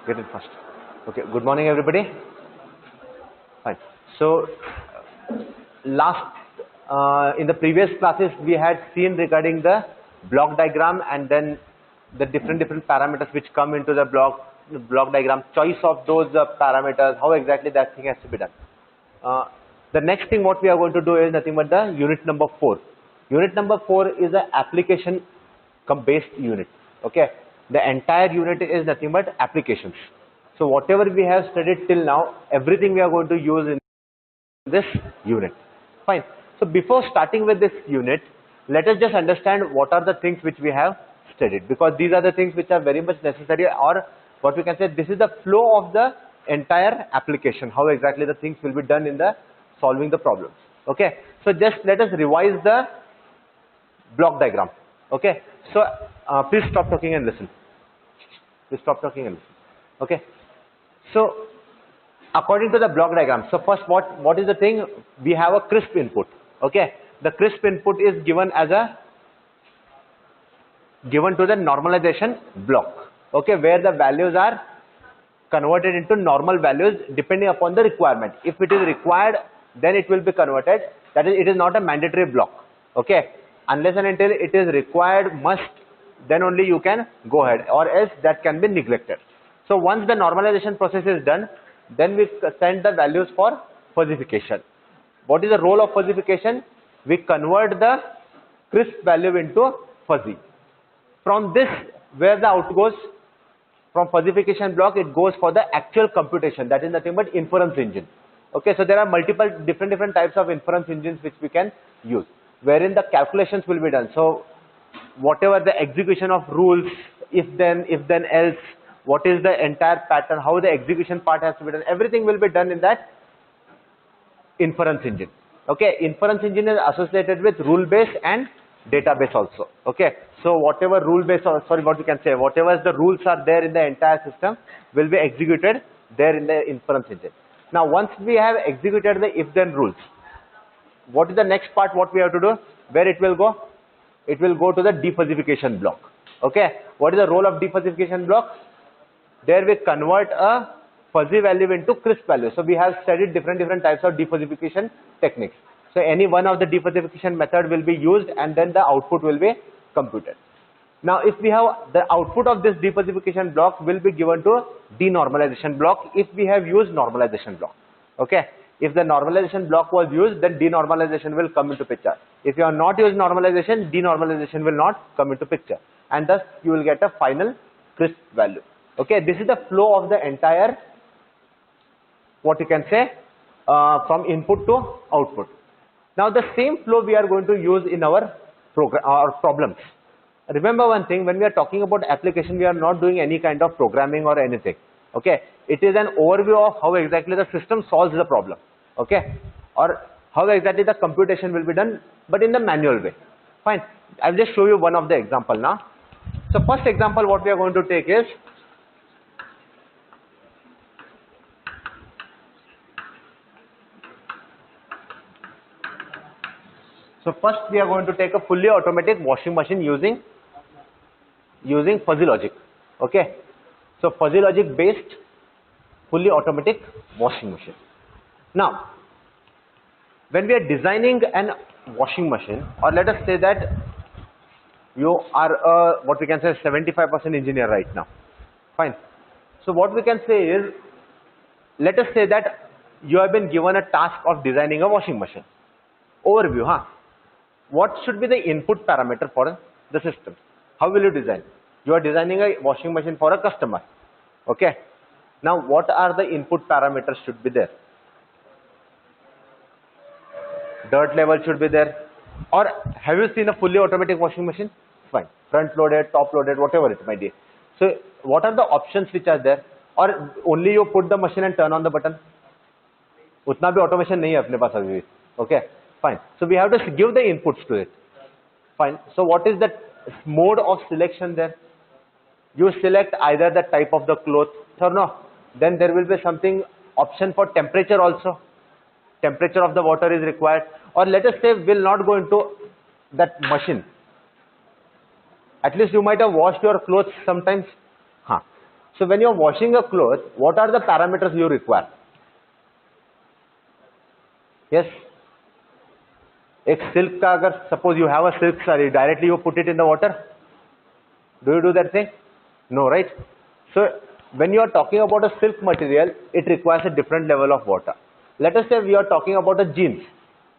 Get it first. Okay. Good morning, everybody. Fine. So, in the previous classes, we had seen regarding the block diagram and then the different parameters which come into the block diagram, choice of those parameters, how exactly that thing has to be done. The next thing what we are going to do is nothing but the unit number 4. Unit number 4 is an application based unit. Okay. The entire unit is nothing but applications. So whatever we have studied till now, everything we are going to use in this unit. Fine. So before starting with this unit, let us just understand what are the things which we have studied, because these are the things which are very much necessary, or what we can say, this is the flow of the entire application, how exactly the things will be done in the solving the problems. Okay. So just let us revise the block diagram. Okay. So please stop talking and listen. Please stop talking and listen. Okay. So according to the block diagram, so first what is the thing? We have a crisp input. Okay. The crisp input is given as given to the normalization block. Okay, where the values are converted into normal values depending upon the requirement. If it is required, then it will be converted. That is, it is not a mandatory block. Okay. Unless and until it is required, must, then only you can go ahead, or else that can be neglected. So once the normalization process is done, then we send the values for fuzzification. What is the role of fuzzification? We convert the crisp value into fuzzy. From this, where the out goes, from fuzzification block, it goes for the actual computation. That is nothing but inference engine. Okay, so there are multiple different types of inference engines which we can use, wherein the calculations will be done. So whatever the execution of rules, if then else, what is the entire pattern, how the execution part has to be done, everything will be done in that inference engine. Okay, inference engine is associated with rule base and database also. Okay, so whatever rule base, or sorry, what we can say, whatever the rules are there in the entire system will be executed there in the inference engine. Now once we have executed the if then rules, what is the next part what we have to do? Where it will go? It will go to the defuzzification block. Okay, what is the role of defuzzification block? There we convert a fuzzy value into crisp value. So we have studied different types of defuzzification techniques. So any one of the defuzzification method will be used, and then the output will be computed. Now if we have the output of this defuzzification block will be given to denormalization block if we have used normalization block. Okay. If the normalization block was used, then denormalization will come into picture. If you are not used normalization, denormalization will not come into picture, and thus you will get a final crisp value. Okay, this is the flow of the entire, what you can say, from input to output. Now the same flow we are going to use in our problems. Remember one thing, when we are talking about application, we are not doing any kind of programming or anything. Okay, it is an overview of how exactly the system solves the problem. Okay, or how exactly the computation will be done, but in the manual way. Fine, I'll just show you one of the example now. So first example what we are going to take is, so first we are going to take a fully automatic washing machine using fuzzy logic. Okay, so fuzzy logic based fully automatic washing machine. Now when we are designing an washing machine, or let us say that you are a, what we can say, 75% engineer right now. Fine. So what we can say is, let us say that you have been given a task of designing a washing machine. Overview, huh? What should be the input parameter for the system? How will you design? You are designing a washing machine for a customer. Okay. Now what are the input parameters should be there? Dirt level should be there. Or have you seen a fully automatic washing machine? Fine. Front loaded, top loaded, whatever it might be. So what are the options which are there? Or only you put the machine and turn on the button? Utna bhi automation nahi hai apne paas abhi. Okay. Fine. So we have to give the inputs to it. Fine. So what is the mode of selection there? You select either the type of the cloth or no. Then there will be something option for temperature also. Temperature of the water is required. Or let us say will not go into that machine. At least you might have washed your clothes sometimes. So when you are washing a cloth, what are the parameters you require? Yes. एक silk का अगर suppose you have a silk saree, directly you put it in the water. Do you do that thing? No, right? So when you are talking about a silk material, it requires a different level of water. Let us say we are talking about a jeans.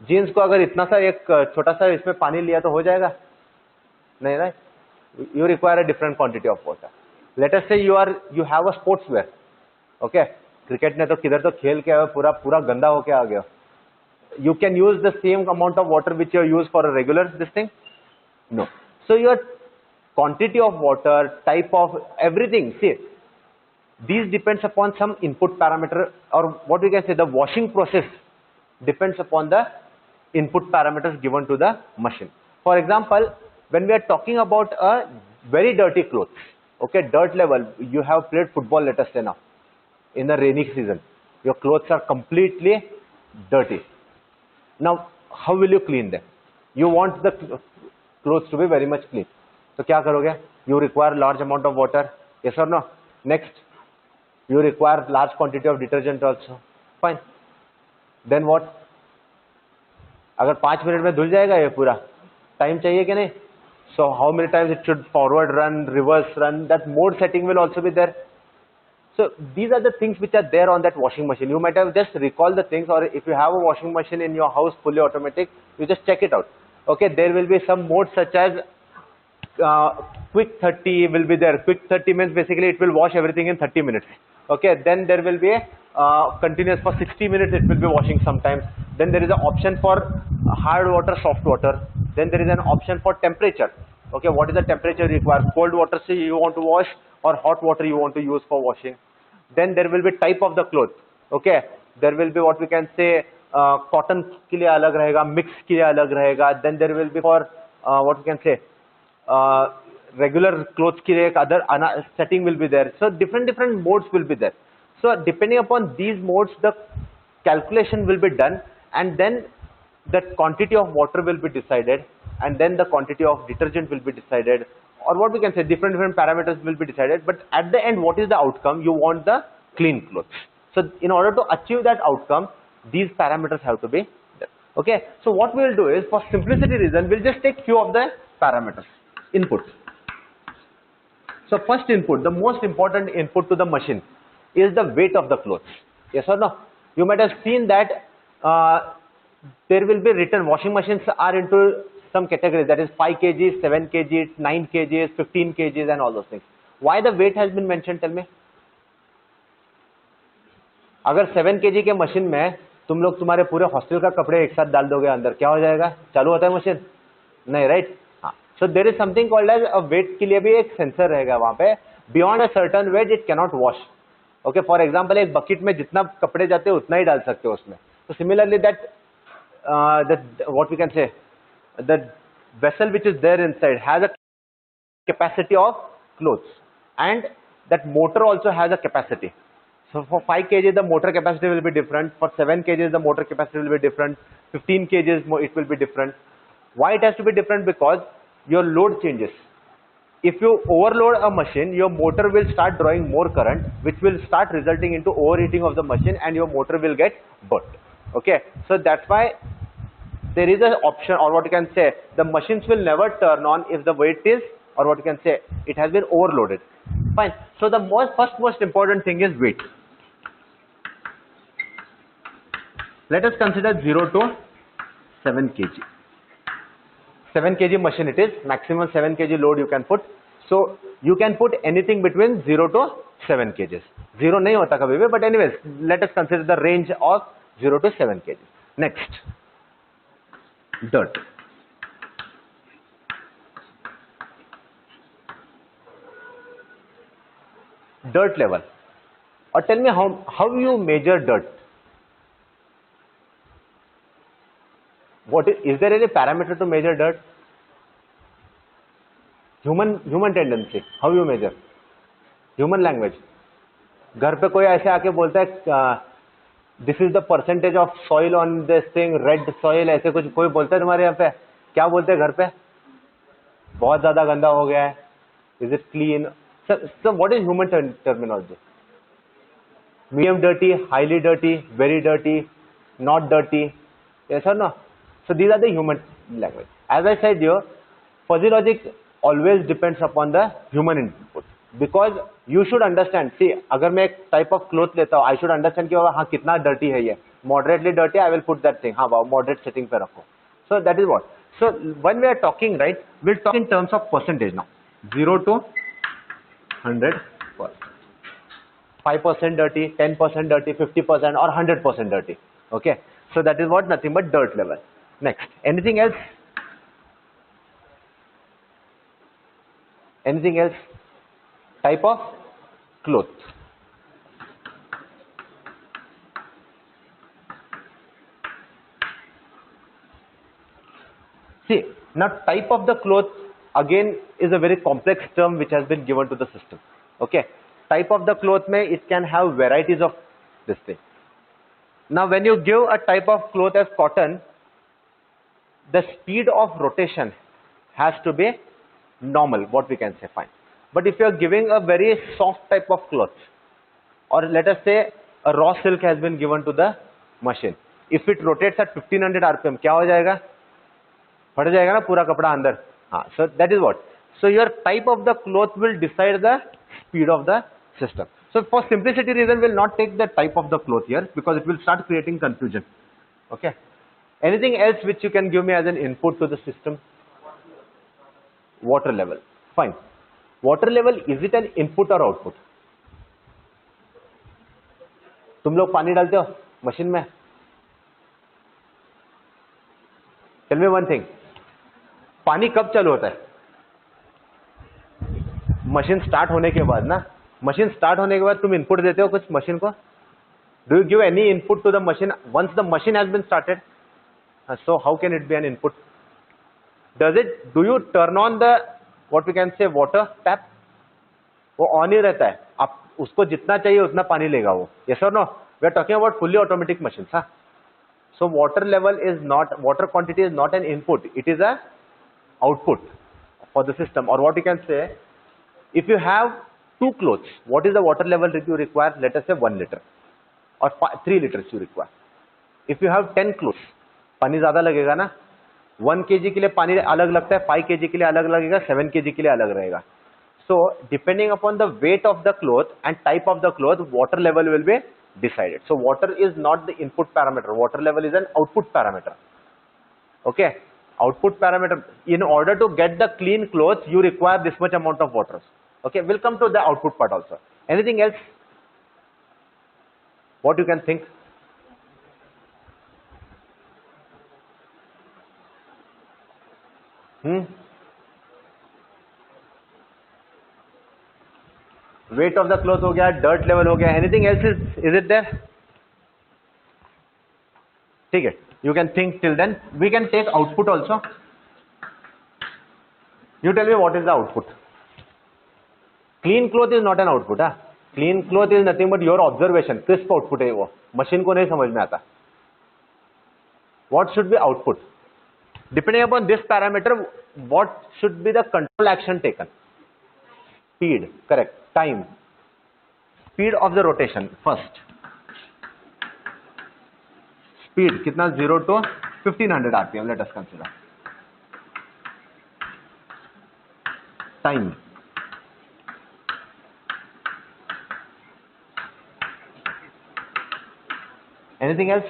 Jeans को अगर इतना सा एक छोटा सा इसमें पानी लिया तो हो जाएगा? नहीं, right? You require a different quantity of water. Let us say you have a sportswear. Okay? Cricket ने तो किधर तो खेल के पूरा गंदा होके आ गया. You can use the same amount of water which you use for a regular this thing? No. So your quantity of water, type of everything, see, these depends upon some input parameter, or what we can say, the washing process depends upon the input parameters given to the machine. For example, when we are talking about a very dirty clothes, okay, dirt level, you have played football, let us say now, in the rainy season, your clothes are completely dirty. Now, how will you clean them? You want the clothes to be very much clean. So, क्या करोगे? You require large amount of water. Yes or no? Next, you require large quantity of detergent also. Fine. Then what? अगर 5 minute में धुल जाएगा ये पूरा, time चाहिए कि नहीं? So how many times it should forward run, reverse run? That mode setting will also be there. So these are the things which are there on that washing machine. You might have just recall the things, or if you have a washing machine in your house fully automatic, you just check it out. Okay, there will be some modes such as quick 30 will be there. Quick 30 means basically it will wash everything in 30 minutes. Okay, then there will be a continuous for 60 minutes it will be washing sometimes. Then there is an option for hard water, soft water. Then there is an option for temperature. Okay, what is the temperature required? Cold water say you want to wash, or hot water you want to use for washing. Then there will be type of the cloth. Okay, there will be what we can say cotton के लिए अलग रहेगा, mix के लिए अलग रहेगा. Then there will be for what we can say regular clothes के लिए एक other setting will be there. So different modes will be there. So depending upon these modes, the calculation will be done, and then the quantity of water will be decided, and then the quantity of detergent will be decided, or what we can say different parameters will be decided. But at the end, what is the outcome? You want the clean clothes. So in order to achieve that outcome, these parameters have to be there. Okay, so what we will do is, for simplicity reason, we'll just take few of the parameters, inputs. So first input, the most important input to the machine is the weight of the clothes. Yes or no? You might have seen that there will be written, washing machines are into some categories, that is 5 kg, 7 kg, 9 kg, 15 kg and all those things. Why the weight has been mentioned, tell me? अगर 7 kg के machine में तुम लोग तुम्हारे पूरे hostel का कपड़े एक साथ डाल दोगे अंदर, क्या हो जाएगा? चालू होता है मशीन? नहीं, राइट? हाँ. So there is something called as a weight के लिए भी एक सेंसर रहेगा वहाँ पे. Beyond a certain weight it cannot wash. Okay, for example, एक बकेट में जितना कपड़े जाते हैं उतना ही डाल सकते हो उसमें. So similarly that what we can say, the vessel which is there inside has a capacity of clothes, and that motor also has a capacity. So for 5 kg the motor capacity will be different, for 7 kg the motor capacity will be different, 15 kg it will be different. Why it has to be different? Because your load changes. If you overload a machine, your motor will start drawing more current, which will start resulting into overheating of the machine, and your motor will get burnt. Okay, so that's why there is an option, or what you can say, the machines will never turn on if the weight is, or what you can say, it has been overloaded. Fine. So the most important thing is weight. Let us consider 0 to 7 kg. 7 kg machine it is, maximum 7 kg load you can put. So you can put anything between 0 to 7 kg. 0 नहीं होता कभी भी, but anyways, let us consider the range of 0 to 7 kg. Next, dirt. Dirt level. Or tell me how you measure dirt. Is there any parameter to measure dirt? Human tendency. How you measure? Human language. घर पे कोई ऐसे आके बोलता है this is the percentage of soil on this thing, red soil, ऐसे कुछ कोई बोलता है तुम्हारे यहाँ पे? क्या बोलते हैं घर पे? बहुत ज़्यादा गंदा हो गया है. Is it clean? So what is human terminology? Medium dirty, highly dirty, very dirty, not dirty. Yes or no? So these are the human language. As I said here, fuzzy logic always depends upon the human input. Because you should understand, see, अगर मैं एक type of cloth लेता हूँ, I should understand कि हाँ कितना dirty है ये. Moderately dirty, I will put that thing. हाँ moderate setting पे रखो. So that is what. So when we are talking, right, we'll talk in terms of percentage now. 0 to 100%. 5% dirty, 10% dirty, 50% or 100% dirty. Okay. So that is what, nothing but dirt level. Next. Anything else? Anything else? Type of cloth. See, now type of the cloth again is a very complex term which has been given to the system. Okay. Type of the cloth may it can have varieties of this thing. Now when you give a type of cloth as cotton, the speed of rotation has to be normal, what we can say, fine. But if you are giving a very soft type of cloth, or let us say a raw silk has been given to the machine, if it rotates at 1500 rpm, क्या हो जाएगा? फट जाएगा ना पूरा कपड़ा अंदर. हाँ, so that is what. So your type of the cloth will decide the speed of the system. So for simplicity reason, we'll not take the type of the cloth here because it will start creating confusion. Okay. Anything else which you can give me as an input to the system? Water level. Fine. Water level, is it an input or output? तुम लोग पानी डालते हो machine में? Tell me one thing. पानी कब चालू होता है? मशीन स्टार्ट होने के बाद ना. मशीन स्टार्ट होने के बाद तुम इनपुट देते हो कुछ मशीन को? Do you give any input to the machine once the machine has been started? So how can it be an input? Does it? Do you turn on the what we can say water tap? वो on ही रहता है. आप उसको जितना चाहिए उतना पानी लेगा वो. Yes or no? We are talking about fully automatic machines. Huh? So water level is not, water quantity is not an input. It is a output for the system. Or what you can say, if you have 2 clothes, what is the water level that you require? Let us say 1 liter or 3 liters you require. If you have 10 clothes, पानी ज़्यादा लगेगा ना. 1 kg के लिए पानी अलग लगता है, 5 kg के लिए अलग लगेगा, 7 kg के लिए अलग रहेगा. So depending upon the weight of the cloth and type of the cloth, water level will be decided. So water is not the input parameter. Water level is an output parameter. Okay. Output parameter. In order to get the clean clothes, you require this much amount of water. Okay. We'll come to the output part also. Anything else? What you can think? Weight of the cloth हो गया, dirt level हो गया. Anything else is it there? ठीक है. You can think till then. We can take output also. You tell me what is the output. Clean cloth is not an output. Huh? Clean cloth is nothing but your observation. Crisp output है वो. Machine को नहीं समझ में आता. What should be output? Depending upon this parameter, what should be the control action taken? Speed, correct. Time. Speed of the rotation first. Speed कितना 0 to 1500 rpm. Let us consider. Time. Anything else?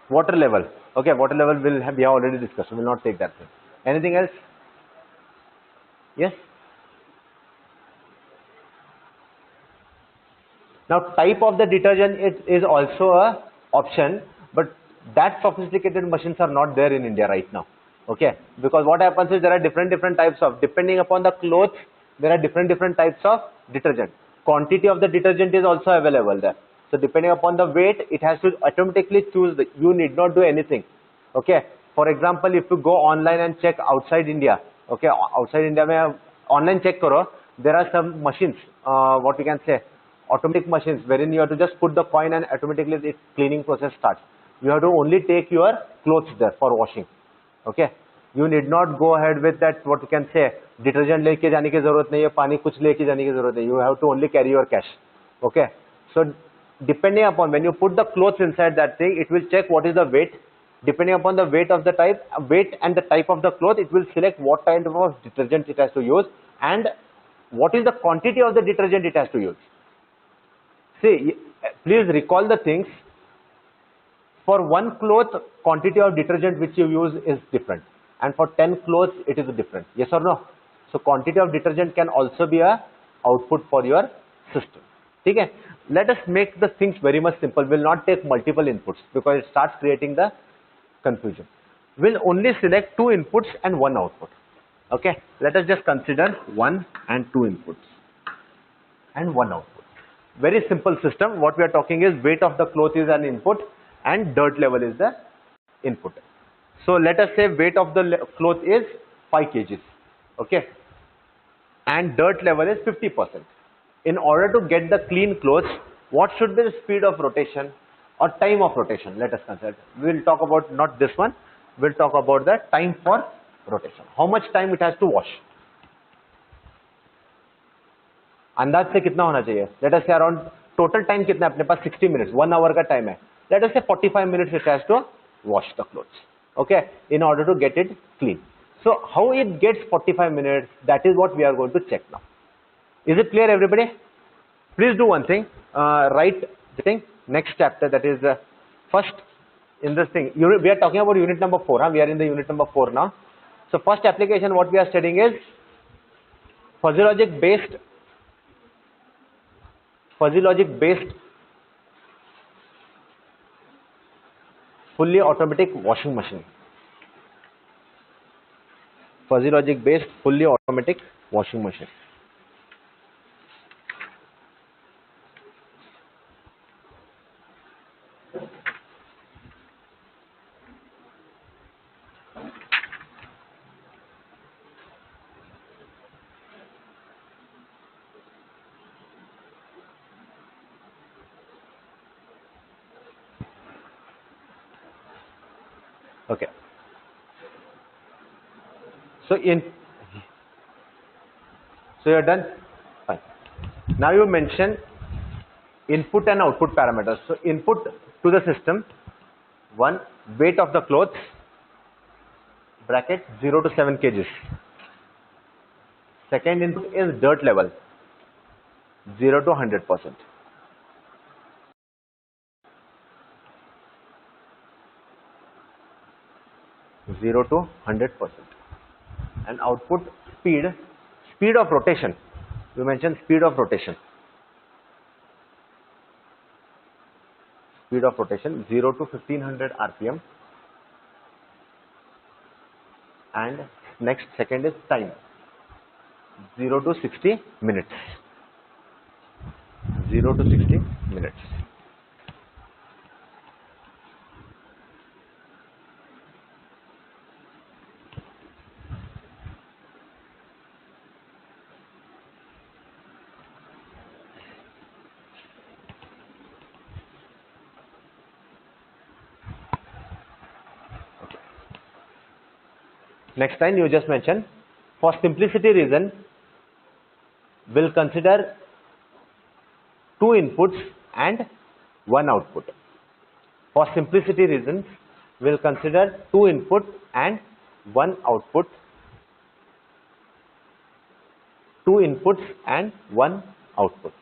Water level. Okay, water level we have already discussed. We will not take that thing. Anything else? Yes. Now type of the detergent is also a option, but that sophisticated machines are not there in India right now. Okay, because what happens is there are different types of, depending upon the clothes, there are different types of detergent. Quantity of the detergent is also available there. So depending upon the weight, it has to automatically choose. You need not do anything. Okay. For example, if you go online and check outside India, okay, outside India, mein online check karo, there are some machines, what we can say, automatic machines, wherein you have to just put the coin and automatically the cleaning process starts. You have to only take your clothes there for washing. Okay. You need not go ahead with that, what you can say, detergent लेके जाने की जरूरत नहीं है, पानी कुछ लेके जाने की जरूरत नहीं. You have to only carry your cash. Okay, so depending upon when you put the clothes inside that thing, it will check what is the weight. Depending upon the weight of the weight and the type of the cloth, it will select what kind of detergent it has to use and what is the quantity of the detergent it has to use. See, please recall the things. For one cloth, quantity of detergent which you use is different, and for 10 clothes it is different. Yes or no? So quantity of detergent can also be a output for your system. Okay, let us make the things very much simple. We'll not take multiple inputs because it starts creating the confusion. We'll only select 2 inputs and 1 output. Okay, let us just consider 1 and 2 inputs and 1 output. Very simple system. What we are talking is weight of the cloth is an input and dirt level is the input. So let us say weight of the cloth is 5 kgs. Okay, and dirt level is 50%. In order to get the clean clothes, what should be the speed of rotation or time of rotation? Let us consider. We will talk about not this one. We will talk about the time for rotation. How much time it has to wash? अंदाज से कितना होना चाहिए? Let us say around total time कितना अपने पास 60 minutes, 1 hour का time है. Let us say 45 minutes it has to wash the clothes. Okay, in order to get it clean. So how it gets 45 minutes? That is what we are going to check now. Is it clear, everybody? Please do one thing. Write the thing. Next chapter, that is first in this thing. We are talking about unit number 4. We are in the unit number 4 now. So first application, what we are studying is fuzzy logic based fully automatic washing machine. Fuzzy logic based fully automatic washing machine. Okay. So you're done? Fine. Now you mention input and output parameters. So input to the system, 1, weight of the clothes, bracket 0 to 7 kgs. Second input is dirt level, 0 to 100%. Zero to 100%. And output speed of rotation. You mentioned speed of rotation. Speed of rotation 0 to 1500 RPM. And next second is time, 0 to 60 minutes. 0 to 60 minutes. Next time you just mention, for simplicity reason, we'll consider 2 inputs and 1 output. For simplicity reasons, we'll consider 2 input and 1 output. 2 inputs and 1 output.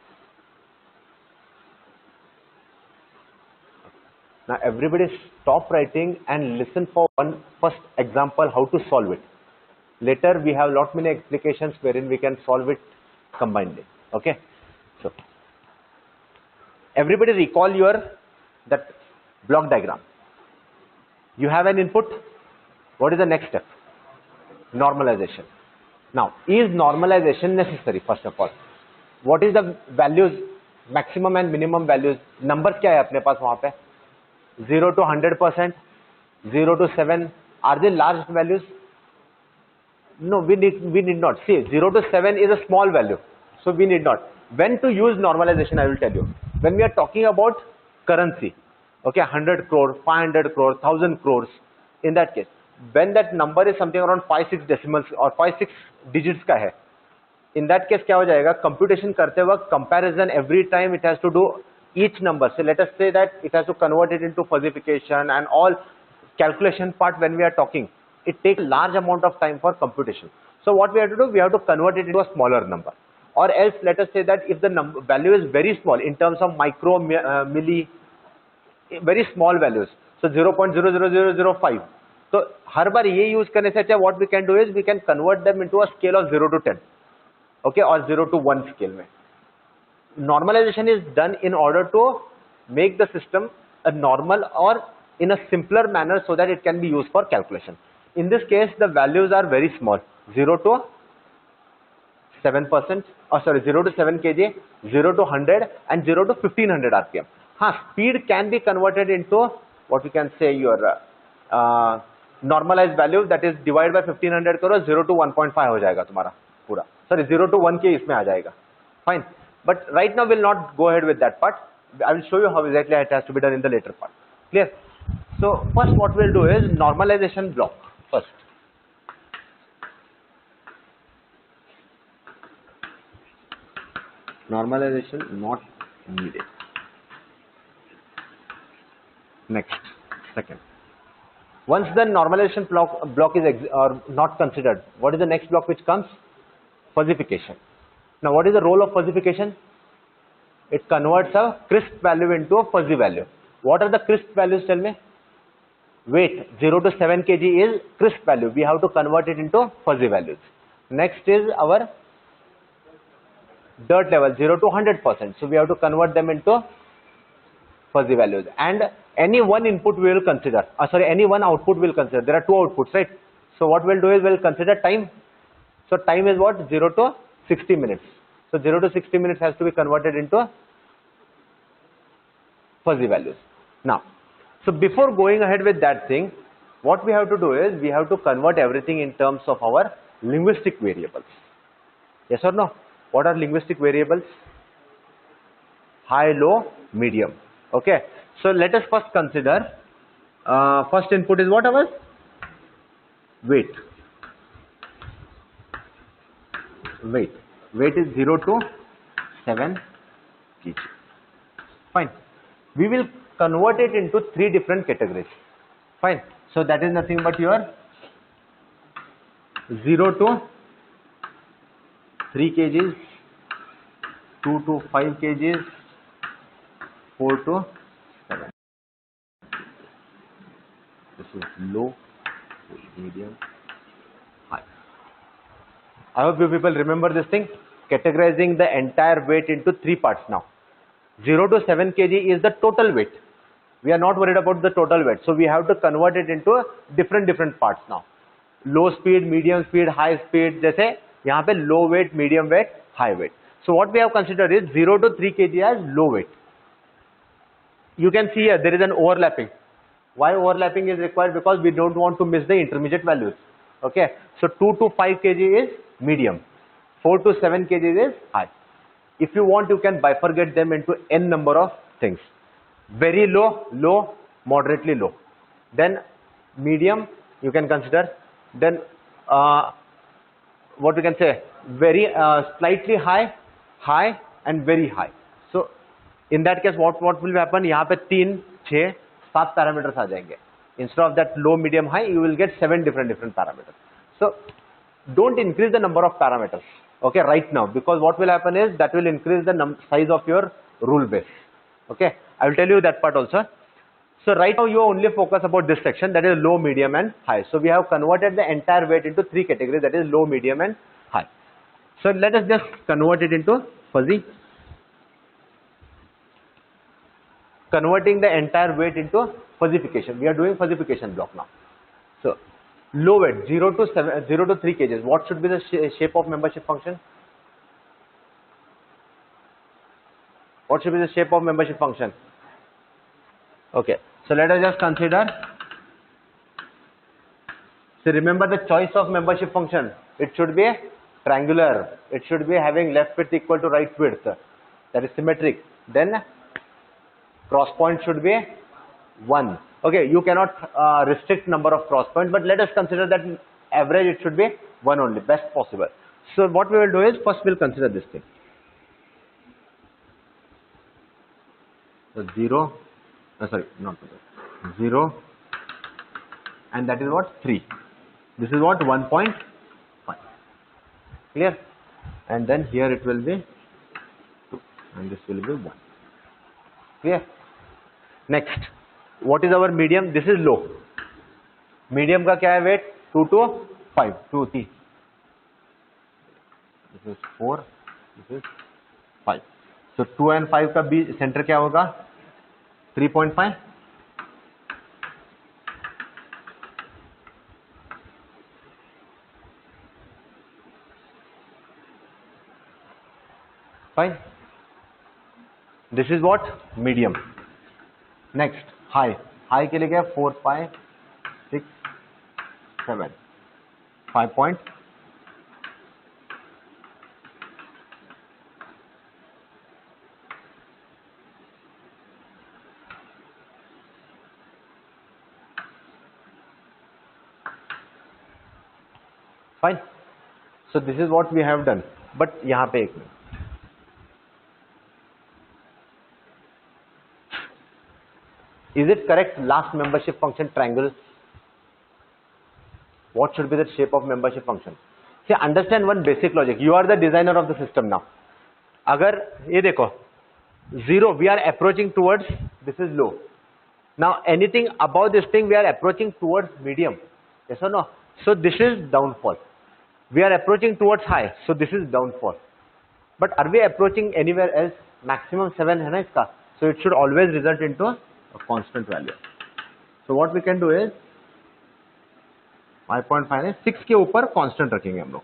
Now everybody stop writing and listen for one first example how to solve it. Later we have lot many explications wherein we can solve it combinedly. Okay. So everybody recall that block diagram. You have an input. What is the next step? Normalization. Now is normalization necessary? First of all, what is the values, maximum and minimum values? Numbers क्या है अपने पास वहाँ पे? 0 to 100%, 0 to 7. Are they large values? No, we need not. See, 0 to 7 is a small value, so we need not. When to use normalization, I will tell you. When we are talking about currency, okay, 100 crore, 500 crore, 1000 crores, in that case, when that number is something around 5-6 decimals और 5-6 digits का है, in that case क्या हो जाएगा, computation करते वक्त comparison every time it has to do each number. So let us say that it has to convert it into falsification and all calculation part. When we are talking, it takes large amount of time for computation. So what we have to do, we have to convert it into a smaller number, or else let us say that if the value is very small in terms of micro, milli, very small values, so 0.00005, तो हर बार ये use करने से अच्छा what we can do is we can convert them into a scale of 0 to 10, okay, or 0 to 1 scale में. Normalization is done in order to make the system a normal or in a simpler manner so that it can be used for calculation. In this case, the values are very small, 0 to 7%, or sorry, 0 to 7 kg, 0 to 100, and 0 to 1500 RPM. Speed can be converted into what we can say your normalized value, that is divided by 1500 करो, 0 to 1.5 हो जाएगा तुम्हारा पूरा, sorry 0 to 1 के इसमें आ जाएगा, fine. But right now we'll not go ahead with that part. I will show you how exactly it has to be done in the later part. Clear? So first what we'll do is normalization block first. Normalization not needed. Next, second. Once the normalization block is not considered, what is the next block which comes? Falsification. Now what is the role of falsification? It converts a crisp value into a fuzzy value. What are the crisp values, tell me? Weight 0 to 7 kg is crisp value. We have to convert it into fuzzy values. Next is our dirt level 0 to 100%. So we have to convert them into fuzzy values. And any one input we will consider. Any one output we will consider. There are two outputs, right? So what we'll do is we'll consider time. So time is what? 0 to 60 minutes. So 0 to 60 minutes has to be converted into fuzzy values. Now, so before going ahead with that thing, what we have to do is we have to convert everything in terms of our linguistic variables. Yes or no? What are linguistic variables? High, low, medium. Okay. So let us first consider, first input is what ours? Weight. Weight is 0 to 7 kg. Fine. We will convert it into three different categories. Fine. So that is nothing but your 0 to 3 kgs, 2 to 5 kgs, 4 to 7. This is low, medium, high. I hope you people remember this thing. Categorizing the entire weight into three parts now. 0 to 7 kg is the total weight. We are not worried about the total weight. So we have to convert it into different parts now. Low speed, medium speed, high speed. जैसे यहाँ पे low weight, medium weight, high weight. So what we have considered is 0 to 3 kg as low weight. You can see here there is an overlapping. Why overlapping is required? Because we don't want to miss the intermediate values. Okay. So 2 to 5 kg is medium. 4 to 7 kg is high. If you want, you can bifurcate them into n number of things. Very low, low, moderately low. Then medium you can consider. Then what we can say, very slightly high, high and very high. So in that case what will happen? यहाँ पे 3, 6, 7 parameters आ जाएंगे. Instead of that low, medium, high, you will get 7 different parameters. So don't increase the number of parameters, okay, right now, because what will happen is that will increase the size of your rule base. Okay, I will tell you that part also. So right now you only focus about this section, that is low, medium and high. So we have converted the entire weight into three categories, that is low, medium and high. So let us just convert it into fuzzy. Converting the entire weight into fuzzification. We are doing fuzzification block now. So low weight 0 to 3 kgs. What should be the shape of membership function? What should be the shape of membership function? Okay. So let us just consider. So remember the choice of membership function. It should be triangular. It should be having left width equal to right width. That is symmetric. Then cross point should be 1. Okay, you cannot restrict number of cross points, but let us consider that average it should be one only, best possible. So what we will do is first we'll consider this thing. So 0, sorry, not 0, and that is what 3. This is what 1.5. Clear? And then here it will be 2, and this will be 1. Clear? Next, what is our medium? This is low. Medium का क्या है weight? 2 to 5, 2, 3. This is 4, this is 5. So 2 and 5 का B center क्या होगा? 3.5. Fine. This is what? Medium. Next, high. High के लिए क्या? 4, 5, 6, 7. 5 point. Fine. So this is what we have done. But यहाँ पे एक minute. Is it correct? Last membership function triangle. What should be the shape of membership function? See, understand one basic logic. You are the designer of the system now. अगर ये देखो 0, we are approaching towards, this is low. Now anything above this thing we are approaching towards medium. Yes or no? So this is downfall. We are approaching towards high. So this is downfall. But are we approaching anywhere else? Maximum 7 है ना इसका. So it should always result into a constant value. So what we can do is 5.5 है, 6 के ऊपर constant रखेंगे हम लोग.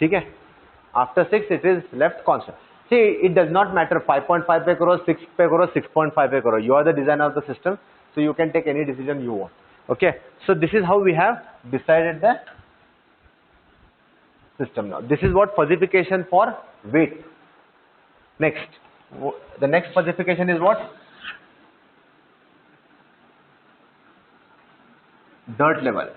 ठीक है? After 6 it is left constant. See, it does not matter 5.5 पे करो, 6 पे करो, 6.5 पे करो. You are the designer of the system, so you can take any decision you want. Okay? So this is how we have decided the system now. This is what fuzzification for weight. Next, the next fuzzification is what? Dirt level.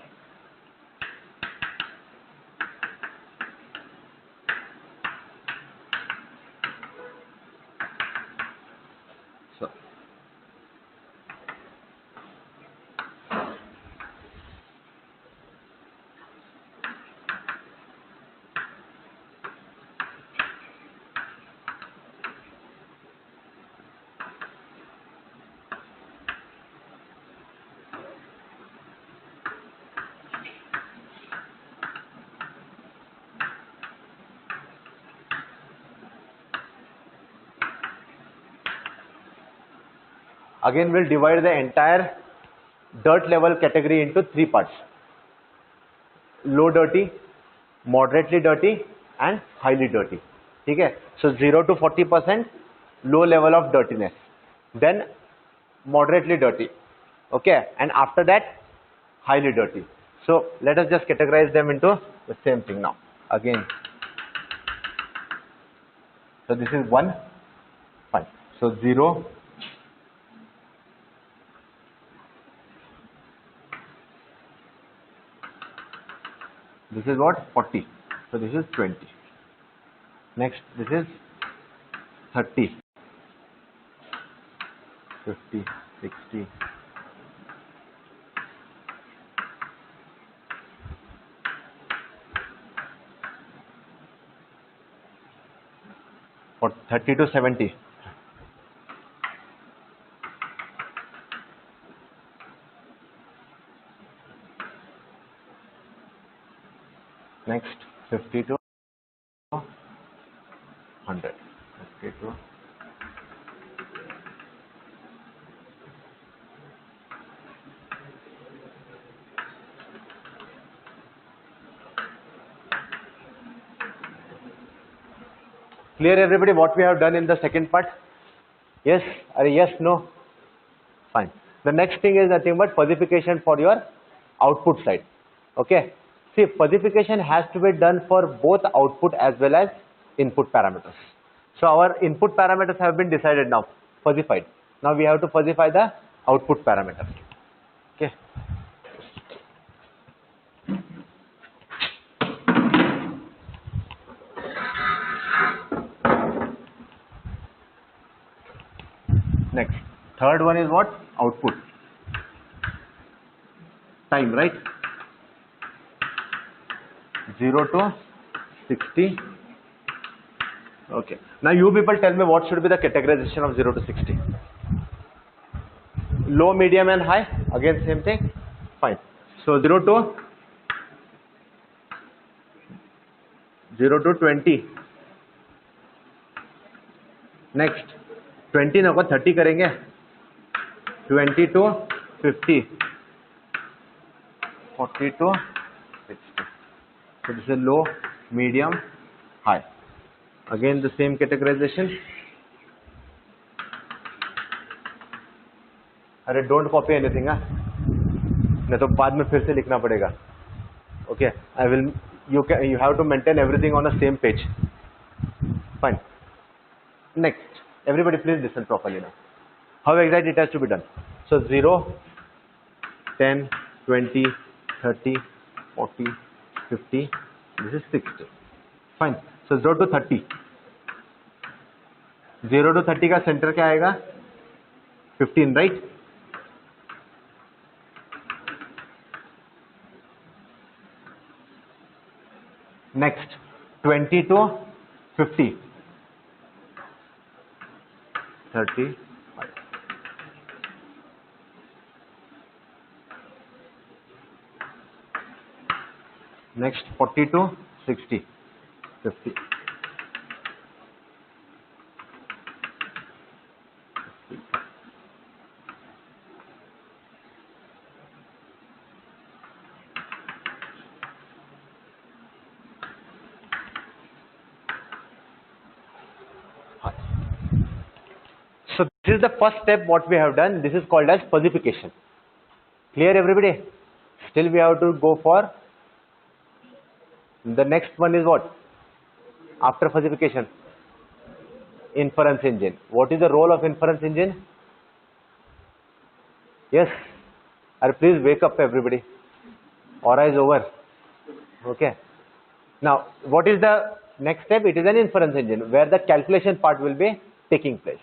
So again we'll divide the entire dirt level category into 3 parts: low dirty, moderately dirty and highly dirty. ठीक है? So 0 to 40% low level of dirtiness, then moderately dirty, okay, and after that highly dirty. So let us just categorize them into the same thing now. Again, so this is 1, fine. So 0, this is what? 40. So this is 20. Next, this is 30, 50, 60, 30 to 70. Next, 50 to 100. 50 to clear everybody what we have done in the second part? Yes? Yes, no? Fine. The next thing is nothing but fuzzification for your output side. Okay? See, fuzzification has to be done for both output as well as input parameters. So our input parameters have been decided now, fuzzified. Now we have to fuzzify the output parameters. Okay. Next, third one is what? Output. Time, right? 0 to 60. Okay. Now you people tell me what should be the categorization of 0 to 60. Low, medium and high. Again same thing. Fine. So 0 to 20. Next 20 ना को 30 करेंगे. 20 to 50. 40 to 60. So this is low, medium, high. Again the same categorization. अरे don't copy anything हाँ, नहीं तो बाद में फिर से लिखना पड़ेगा. Okay, I will. You have to maintain everything on the same page. Fine. Next, everybody please listen properly now. How exactly it has to be done? So 0, 10, 20, 30, 40, 50. This is 60. Fine. So 0 to 30. 0 to 30 का center क्या आएगा? 15, right? Next, 20 to 50. 30. Next, 40 to 60. 50. So this is the first step what we have done. This is called as fuzzification. Clear everybody? Still we have to go for the next one is what? After fuzzification, inference engine. What is the role of inference engine? Yes. Please wake up everybody. Aura is over. Okay. Now what is the next step? It is an inference engine where the calculation part will be taking place.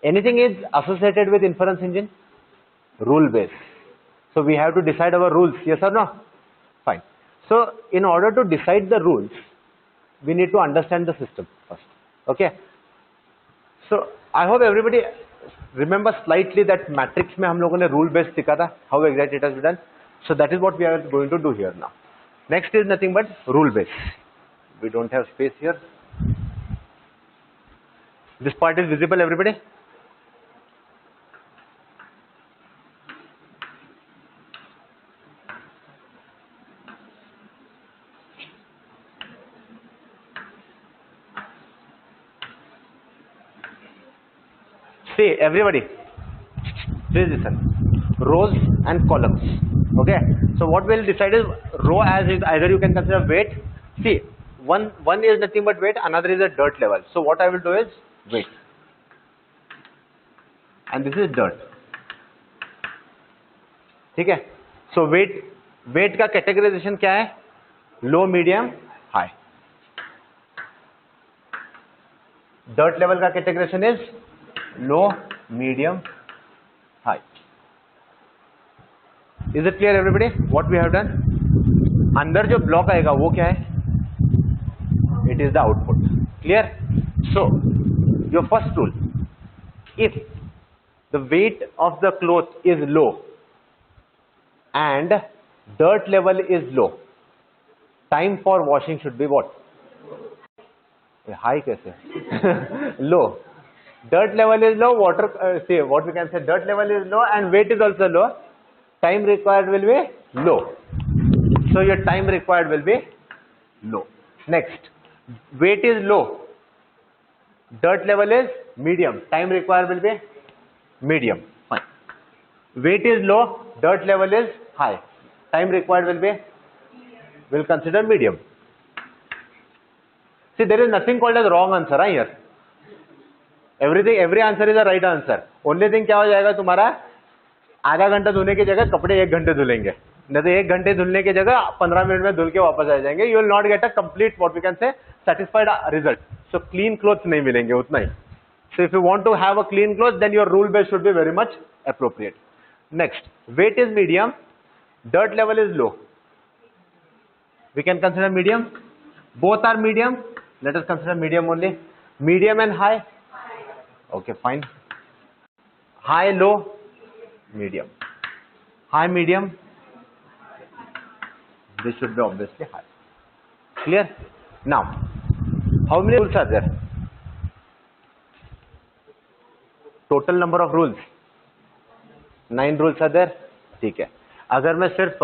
Anything is associated with inference engine? Rule based. So we have to decide our rules, yes or no? Fine. So in order to decide the rules, we need to understand the system first. Okay. So I hope everybody remember slightly that matrix में हम लोगों ने rule based सीखा था. How exactly it has been done. So that is what we are going to do here now. Next is nothing but rule based. We don't have space here. This part is visible, everybody? See, everybody, please listen. Rows and columns. Okay. So what we'll decide is row as is either you can consider weight. See, one is nothing but weight, another is a dirt level. So what I will do is weight, and this is dirt. ठीक है? So weight का categorization क्या है? Low, medium, high. Dirt level का categorization is low, medium, high. Is it clear everybody what we have done? अंदर जो block आएगा वो क्या है? It is the output. Clear? So your first rule, if the weight of the cloth is low and dirt level is low, time for washing should be what? High कैसे? Low. Dirt level is low, say what we can say, dirt level is low and weight is also low. Time required will be low. So your time required will be low. Next, weight is low, dirt level is medium, time required will be medium. Fine. Weight is low, dirt level is high, time required will be we'll consider medium. See, there is nothing called as wrong answer here. Every answer is a right answer. Only thing क्या हो जाएगा तुम्हारा, आधा घंटा धुलने की जगह कपड़े 1 घंटे धुलेंगे, नहीं तो 1 घंटे धुलने की जगह 15 मिनट में धुल के वापस आ जाएंगे. You will not get a complete, what we can say, satisfied result. So clean clothes नहीं मिलेंगे उतना ही. So if you want to have a clean clothes, then your rule base should be very much appropriate. Next, weight is medium, dirt level is low. We can consider medium. Both are medium. Let us consider medium only. Medium and high. Okay, fine. High, low, medium. High, medium. This should be obviously high. Clear? Now, how many rules are there? Total number of rules. 9 rules are there. ठीक है. अगर मैं सिर्फ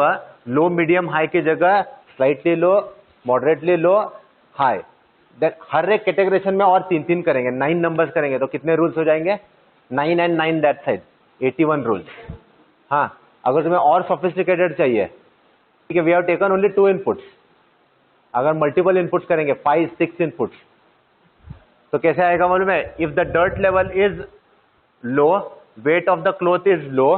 लो, medium, high की जगह slightly लो, moderately लो, high, then हर एक categorisation में और 3 करेंगे, 9 नंबर्स करेंगे तो कितने रूल्स हो जाएंगे? 9 and 9 दैट साइड, 81 रूल्स. हाँ, अगर तुम्हें और सोफिस्टिकेटेड चाहिए, ठीक है, we have taken only 2 inputs. अगर मल्टीपल इनपुट्स करेंगे, 5-6 इनपुट्स, तो कैसे आएगा मालूम है? If the dirt level is low, weight of the cloth is low,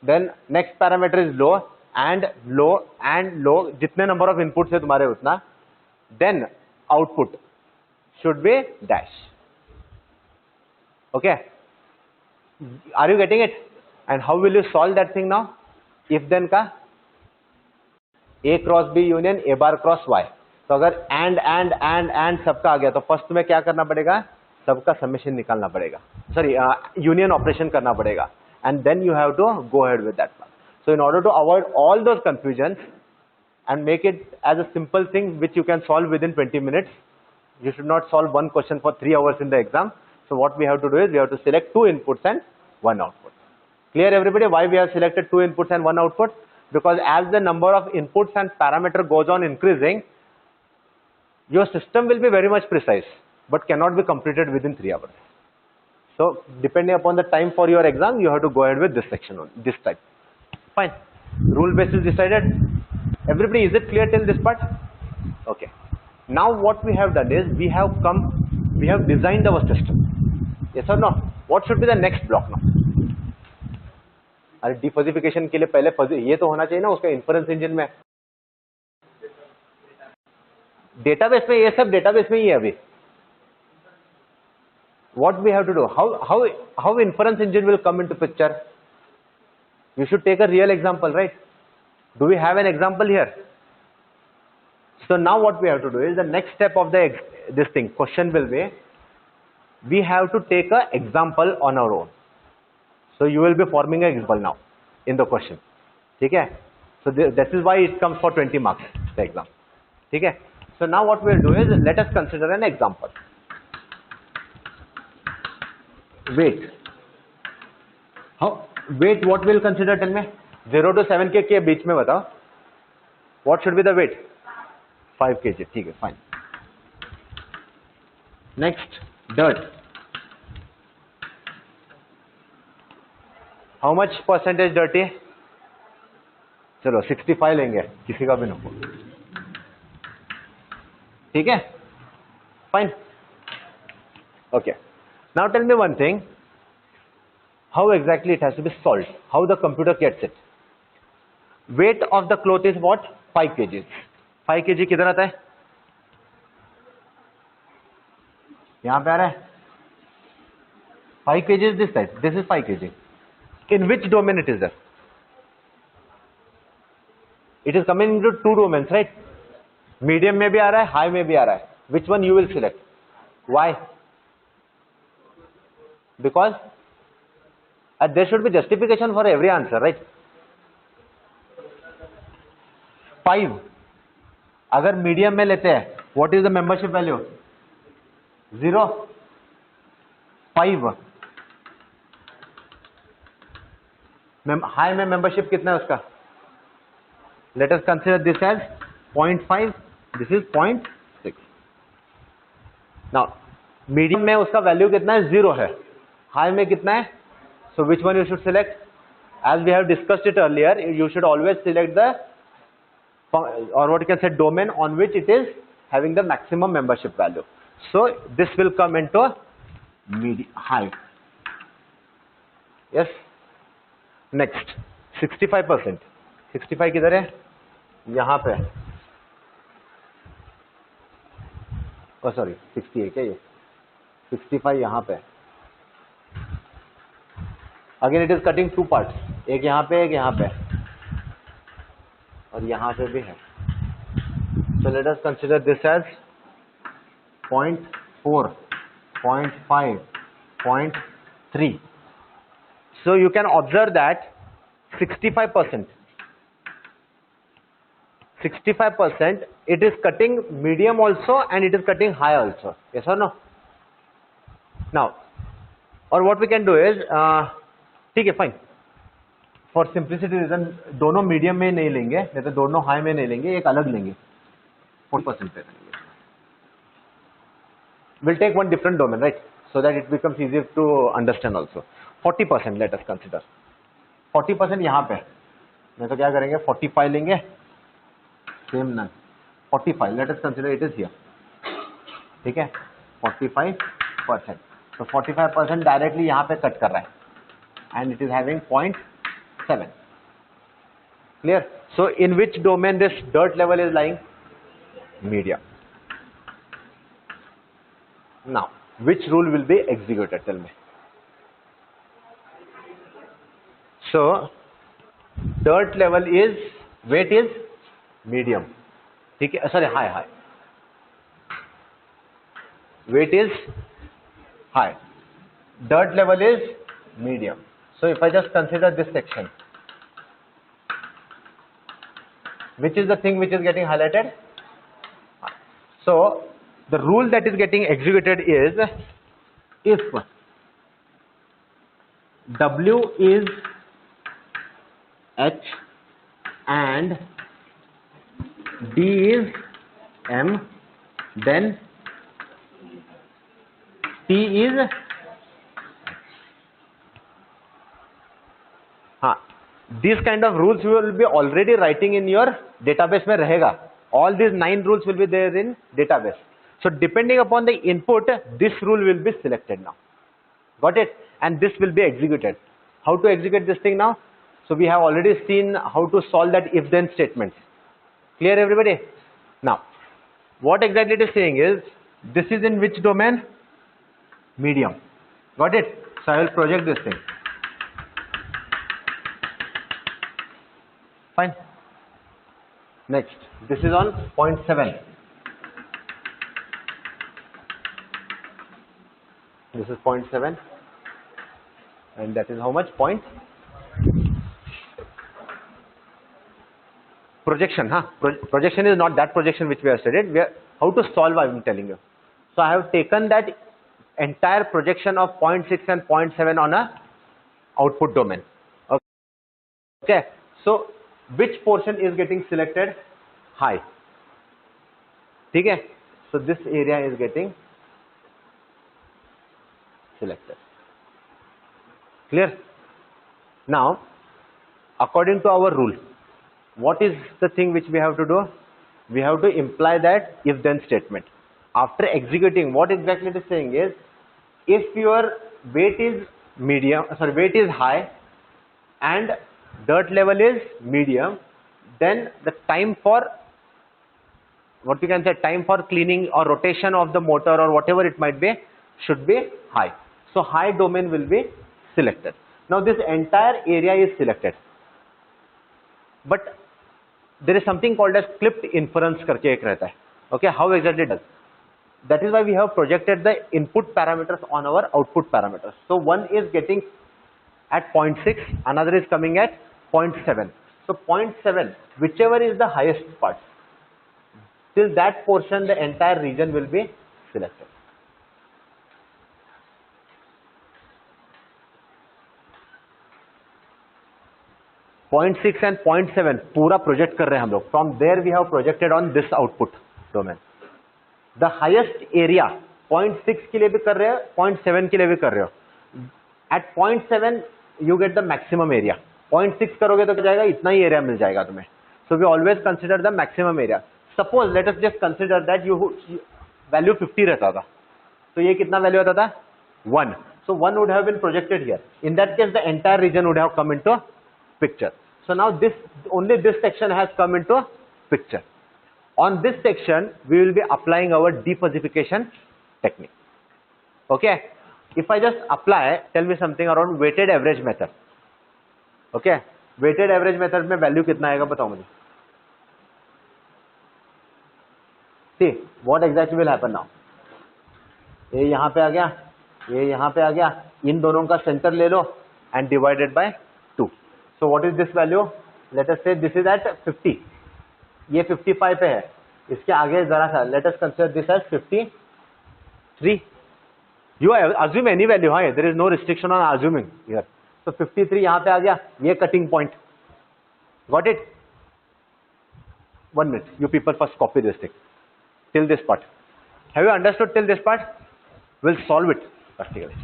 then next parameter is low and low and low, जितने number of inputs है तुम्हारे उतना, then output should be dash. Okay, are you getting it? And how will you solve that thing now? If then का A cross B union A bar cross Y. तो अगर and सबका आ गया तो first में क्या करना पड़ेगा? सबका समेशन निकालना पड़ेगा, सॉरी यूनियन ऑपरेशन करना पड़ेगा, and then you have to go ahead with that part. So in order to avoid all those confusion and make it as a simple thing which you can solve within 20 minutes, you should not solve one question for 3 hours in the exam. So what we have to do is we have to select 2 inputs and 1 output. Clear everybody? Why we have selected 2 inputs and 1 output? Because as the number of inputs and parameter goes on increasing, your system will be very much precise, but cannot be completed within 3 hours. So depending upon the time for your exam, you have to go ahead with this section on this type. Fine. Rule base is decided. Everybody, is it clear till this part? Okay. Now what we have done is we have designed our system. Yes or no? What should be the next block now? अरे डिफजिफिकेशन के लिए पहले ये तो होना चाहिए ना उसका इन्फरेंस इंजन में. डेटाबेस में ये सब डेटाबेस में ही है अभी. What we have to do? How inference engine will come into picture? You should take a real example, right? Do we have an example here? So now what we have to do is the next step of this thing question will be, we have to take a example on our own. So you will be forming an example now in the question. ठीक है? So this is why it comes for 20 marks the exam. ठीक है? So now what we will do is let us consider an example. Weight. Weight what will consider? Tell me. 0 to 7 के बीच में बताओ. What should be the weight? 5 kg. ठीक है, fine. Next, dirt. How much percentage dirty? चलो 65 लेंगे, किसी का भी नको. ठीक है? Fine. Okay. Now tell me one thing, how exactly it has to be solved, how the computer gets it. Weight of the cloth is what? 5 kg. 5 kg किधर आता है? यहाँ पे आ रहा है. 5 kg is this side. This is 5 kg. In which domain it is there? It is coming into 2 domains, right? Medium में भी आ रहा है, high में भी आ रहा है. Which one you will select? Why? Because there should be justification for every answer, right? 5 अगर medium में लेते हैं, what is the membership value? 0. 5 high में मेंबरशिप कितना है उसका? Let us consider this as 0.5. This is 0.6. Now medium में उसका वैल्यू कितना है? 0 है. हाई में कितना है? So which one you should select? As we have discussed it earlier, you should always select the or what you can say domain on which it is having the maximum membership value. So this will come into high. Yes. Next 65%. 65 किधर है? यहाँ पे. Oh sorry, 60 है क्या ये? 65 यहाँ पे. Again it is cutting two parts. एक यहाँ पे, एक यहाँ पे, और यहाँ पे भी है. So let us consider this as 0.4, 0.5, 0.3. So you can observe that 65%, it is cutting medium also and it is cutting high also. Yes or no? Now, or what we can do is, ठीक है, fine. For simplicity reason, दोनों medium में नहीं लेंगे, नहीं तो दोनों high में नहीं लेंगे, एक अलग लेंगे, 40% पे लेंगे. We'll take one different domain, right? So that it becomes easier to understand also. 40% let us consider. 40% यहाँ पे, नहीं तो क्या करेंगे? 45 लेंगे, same none. 45. Let us consider it is here. ठीक है? 45%. So 45% directly यहाँ पे cut कर रहा है, and it is having 0.7. Clear? So in which domain this dirt level is lying? Medium. Now, which rule will be executed? Tell me. So, dirt level is, weight is medium. ठीक है? Sorry, high. Weight is high. Dirt level is medium. So, if I just consider this section, which is the thing which is getting highlighted? So, the rule that is getting executed is, if W is H and D is M, then T is these kind of rules you will be already writing in your database में रहेगा. All these 9 rules will be there in database. So depending upon the input, this rule will be selected now. Got it? And this will be executed. How to execute this thing now? So we have already seen how to solve that if-then statements. Clear everybody? Now, what exactly it is saying is, this is in which domain? Medium. Got it? So I will project this thing. Fine. Next, this is on 0.7. This is 0.7, and that is how much? Projection, projection is not that projection which we have studied. How to solve, I am telling you. So I have taken that entire projection of 0.6 and 0.7 on a output domain. Okay. So which portion is getting selected? High. Okay. So this area is getting selected. Clear? Now, according to our rule, what is the thing which we have to do? We have to imply that if-then statement. After executing, what exactly it is saying is, if your weight is weight is high and dirt level is medium, then the time for, what you can say, time for cleaning or rotation of the motor or whatever it might be, should be high. So high domain will be selected. Now this entire area is selected, but there is something called as clipped inference करके एक रहता है. Okay, how exactly it does? That is why we have projected the input parameters on our output parameters. So one is getting at 0.6, another is coming at 0.7. So 0.7, whichever is the highest part, till that portion the entire region will be selected. Point 6 and 0.7 पूरा project कर रहे हैं हम लोग. From there we have projected on this output domain. The highest area 0.6 के लिए भी कर रहे हो, 0.7 के लिए भी कर रहे हो. At 0.7 you get the maximum area. 0.6 करोगे तो क्या जाएगा? इतना ही एरिया मिल जाएगा तुम्हें. So we always consider the maximum area. Suppose let us just consider that you value 50 रहता था, तो ये कितना वैल्यू आता था 1. So 1 would have been projected here. In that case, the entire region would have come into picture. So now only this section has come into picture. On this section, we will be applying our defusification technique. Okay. If I just apply, tell me something around weighted average method. Okay. Weighted average method में value कितना आएगा बताओ मुझे. See what exactly will happen now. ये यहाँ पे आ गया, ये यहाँ पे आ गया, इन दोनों का सेंटर ले लो and divided by 2. So what is this value? Let us say this is at 50. ये 55 पे है, इसके आगे जरा सा let us consider this as 53. You assume any value, हाँ, there is no restriction on assuming here. So 53 यहाँ पे आ गया, ये cutting point. Got it? 1 minute. You people first copy this thing till this part. Have you understood till this part? We'll solve it practically.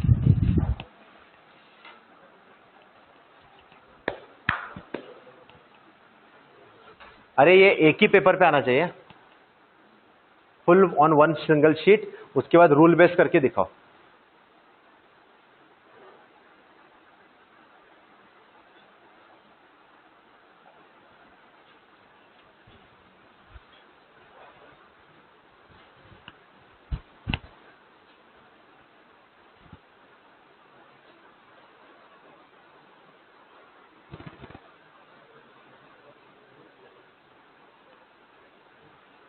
अरे ये एक ही paper पे आना चाहिए, full on one single sheet. उसके बाद रूल बेस करके दिखाओ.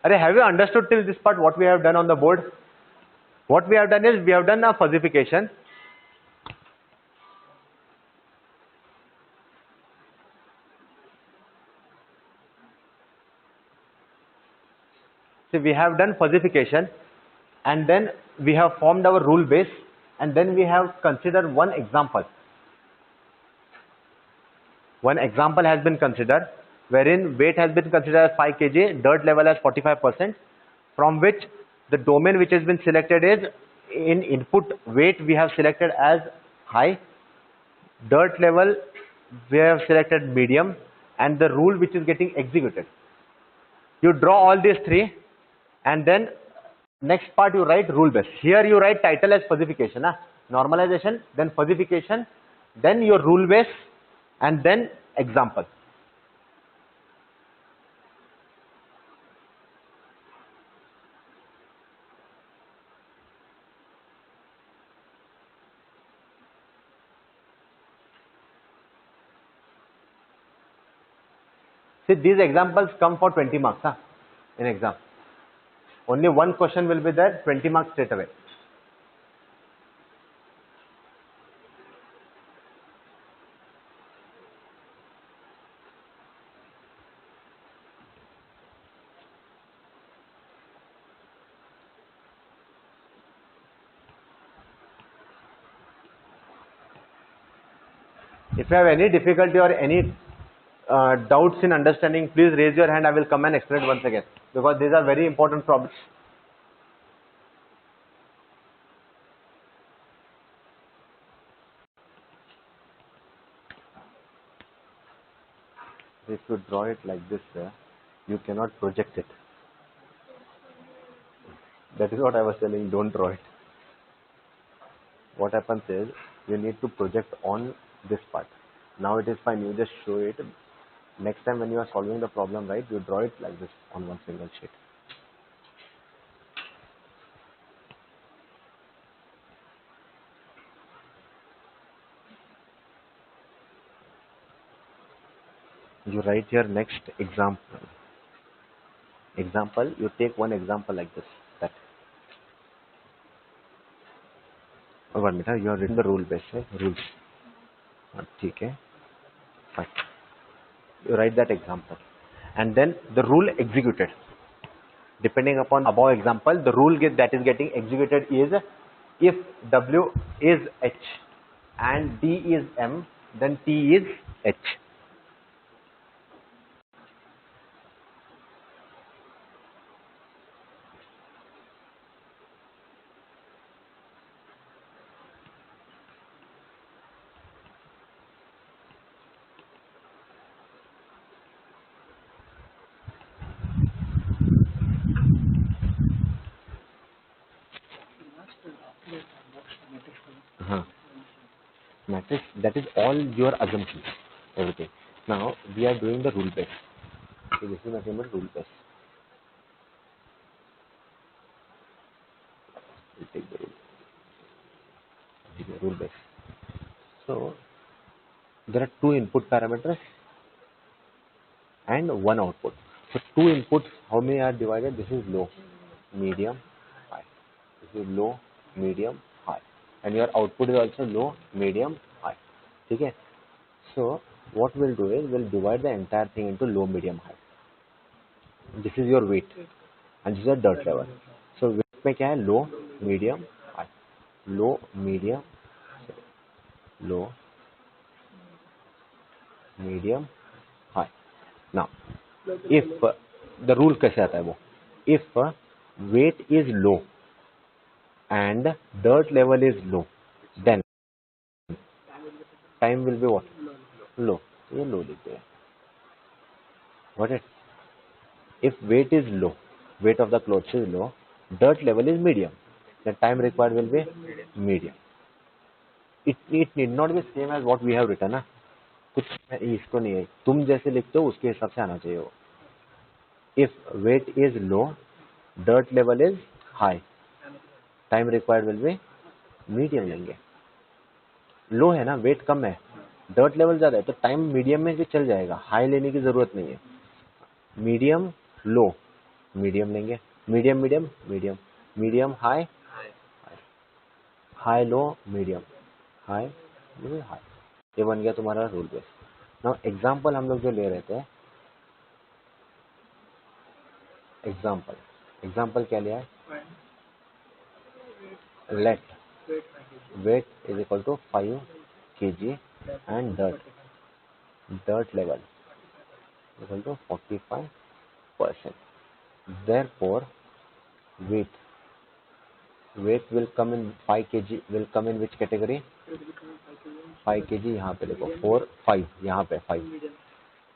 Arey, have you understood till this part what we have done on the board? What we have done is we have done a fuzzification. So we have done fuzzification, and then we have formed our rule base, and then we have considered one example. One example has been considered, wherein weight has been considered as 5 kg, dirt level as 45%, from which the domain which has been selected is in input weight we have selected as high, dirt level we have selected medium, and the rule which is getting executed. You draw all these three, and then next part you write rule base. Here you write title as fuzzification, normalization, then fuzzification, then your rule base, and then example. See, these examples come for 20 marks in exam. Only one question will be there, 20 marks straight away. If you have any difficulty or any doubts in understanding, please raise your hand. I will come and explain it once again, because these are very important problems. If you draw it like this, you cannot project it. That is what I was telling, don't draw it. What happens is, you need to project on this part. Now it is fine, you just show it. Next time when you are solving the problem, right, you draw it like this on one single sheet. You write here next example. Example, you take one example like this. That. Oh, 1 minute, you have written the rule base, rules. Okay, fine. You write that example, and then the rule executed. Depending upon above example, the rule that is getting executed is if W is H and D is M, then T is H. matrix, that is all your assumptions, everything. Now we are doing the rule base. So this is nothing but rule base. We'll take the rule base. So there are two input parameters and one output. So two inputs, how many are divided? This is low, medium, high. This is low, medium, high, and your output is also low, medium, high. Okay. So what we'll do is we'll divide the entire thing into low, medium, high. This is your weight and this is your dirt level. So weight में क्या है? Low, medium, high. Low, medium, low, medium, high. Now if the rule कैसे आता है वो? If weight is low and dirt level is low, then time will be what? Low. ये low लिखते हैं. Got it? If weight is low, weight of the clothes is low, dirt level is medium, then time required will be medium. It need not be same as what we have written ना. कुछ इसको नहीं है, तुम जैसे लिखते हो उसके हिसाब से आना चाहिए वो. If weight is low, dirt level is high, time required will be medium लेंगे. लो है ना, वेट कम है, डर्ट लेवल ज्यादा है, तो टाइम मीडियम में भी चल जाएगा, हाई लेने की जरूरत नहीं है. मीडियम लो, मीडियम लेंगे, medium medium medium, medium high, high low medium, high high. ये बन गया तुम्हारा रूल बेस. नाउ एग्जांपल हम लोग जो ले रहे थे, एग्जांपल क्या लिया है? Let weight is equal to 5 kg and dirt level equal to 45%. Therefore weight will come in 5 kg will come in which category? 5 kg. यहाँ पे देखो 4 5, यहाँ पे 5,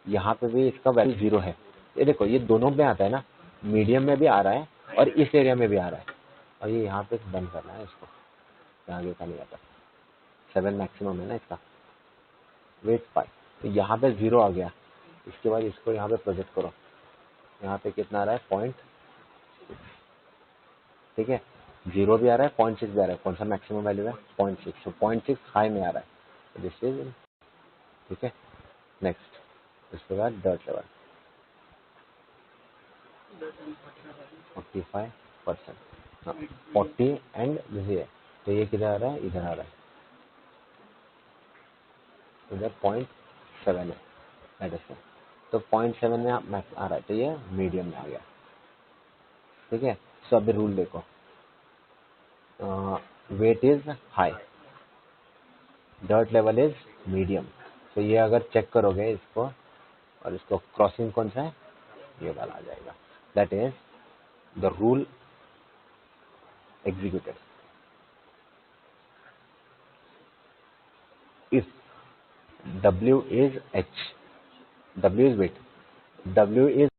यहाँ पे भी इसका वैल्यू 0 है. ये देखो ये दोनों में आता है ना, मीडियम में भी आ रहा है और इस एरिया में भी आ रहा है, और ये यहाँ पे बंद करना है इसको, आगे का नहीं आता. 7 मैक्सिमम है ना इसका. वेट 5, तो यहाँ पे 0 आ गया. इसके बाद इसको यहाँ पे प्रोजेक्ट करो, यहाँ पे कितना आ रहा है? 0.6. ठीक है, 0 भी आ रहा है, 0.6 भी आ रहा है. कौन सा मैक्सिमम वैल्यू है? 0.6. तो 0.6 हाई में आ रहा है, दिस इज. ठीक है, नेक्स्ट इसके बाद डर्ट लेवल 45%. 40 एंड दिस, तो ये किधर आ रहा है? इधर आ रहा है, इधर 0.7 है एडिशन, तो 0.7 में मैक्स आ रहा है, तो ये मीडियम में आ गया. ठीक है. सो अभी रूल देखो, weight is high, dirt level is medium. तो ये अगर चेक करोगे इसको, और इसको क्रॉसिंग कौन सा है? ये वाला आ जाएगा. That is the rule executed. If W is H, W is weight, W is